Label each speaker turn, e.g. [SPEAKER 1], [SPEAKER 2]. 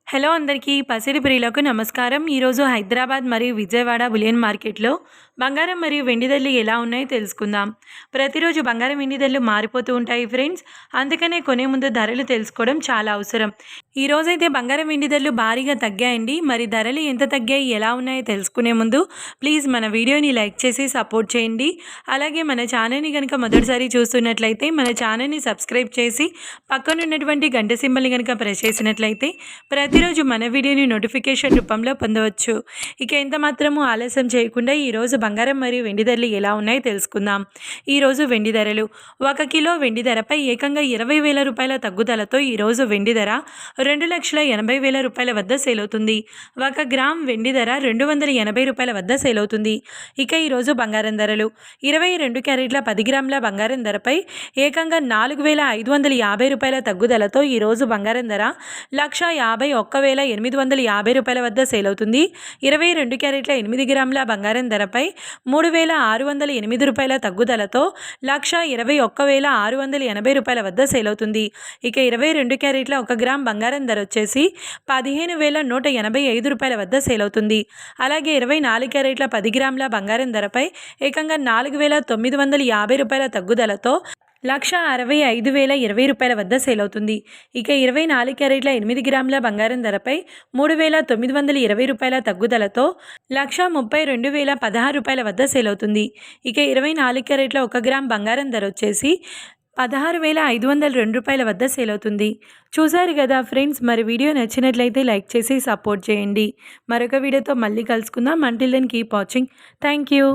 [SPEAKER 1] Hello అందరికీ పసిడి ప్రియులకు నమస్కారం. ఈరోజు హైదరాబాద్ మరియు విజయవాడ బులియన్ మార్కెట్లో బంగారం మరియు వెండి ధరలు ఎలా ఉన్నాయో తెలుసుకుందాం. ప్రతిరోజు బంగారం వెండి ధరలు మారిపోతూ ఉంటాయి ఫ్రెండ్స్. అందుకనే కొనే ముందు ధరలు తెలుసుకోవడం చాలా అవసరం. ఈరోజైతే బంగారం వెండి ధరలు భారీగా తగ్గాయండి. మరి ధరలు ఎంత తగ్గాయి, ఎలా ఉన్నాయో తెలుసుకునే ముందు ప్లీజ్ మన వీడియోని లైక్ చేసి సపోర్ట్ చేయండి. అలాగే మన ఛానల్ని కనుక మొదటిసారి చూస్తున్నట్లయితే మన ఛానల్ని సబ్స్క్రైబ్ చేసి పక్కనున్నటువంటి గంట సింబల్ని కనుక ప్రెస్ చేసినట్లయితే ప్రతిరోజు మన వీడియోని నోటిఫికేషన్ రూపంలో పొందవచ్చు. ఇక ఎంత మాత్రము ఆలస్యం చేయకుండా ఈరోజు బంగారం మరియు వెండి ధరలు ఎలా ఉన్నాయో తెలుసుకుందాం. ఈరోజు వెండి ధరలు 1 కిలో వెండి ధరపై ఏకంగా 20,000 రూపాయల తగ్గుదలతో ఈరోజు వెండి ధర 2,80,000 రూపాయల వద్ద సేల్ అవుతుంది. 1 గ్రామ్ వెండి ధర 280 రూపాయల వద్ద సేల్ అవుతుంది. ఇక ఈరోజు బంగారం ధరలు 22 క్యారెట్ల 10 గ్రాముల బంగారం ధరపై ఏకంగా 4,550 రూపాయల తగ్గుదలతో ఈరోజు బంగారం ధర 1,51,850 రూపాయల వద్ద సేల్ అవుతుంది. 22 క్యారెట్ల 8 గ్రాముల బంగారం ధరపై 3,608 రూపాయల తగ్గుదలతో 1,21,680 రూపాయల వద్ద సేల్ అవుతుంది. ఇక 22 క్యారెట్ల 1 గ్రామ్ బంగారం ధర వచ్చేసి 15,185 రూపాయల వద్ద సేల్ అవుతుంది. అలాగే 24 క్యారెట్ల 10 గ్రాముల బంగారం ధరపై ఏకంగా 4,950 రూపాయల తగ్గుదలతో 1,65,020 రూపాయల వద్ద సేల్ అవుతుంది. ఇక 24 క్యారెట్ల 8 గ్రాముల బంగారం ధరపై 3,920 రూపాయల తగ్గుదలతో 1,32,016 రూపాయల వద్ద సేల్ అవుతుంది. ఇక 24 క్యారెట్ల 1 గ్రామ్ బంగారం ధర వచ్చేసి 16,502 రూపాయల వద్ద సేల్ అవుతుంది. చూసారు కదా ఫ్రెండ్స్, మరి వీడియో నచ్చినట్లయితే లైక్ చేసి సపోర్ట్ చేయండి. మరొక వీడియోతో మళ్ళీ కలుసుకుందాం. Until then keep watching. Thank you.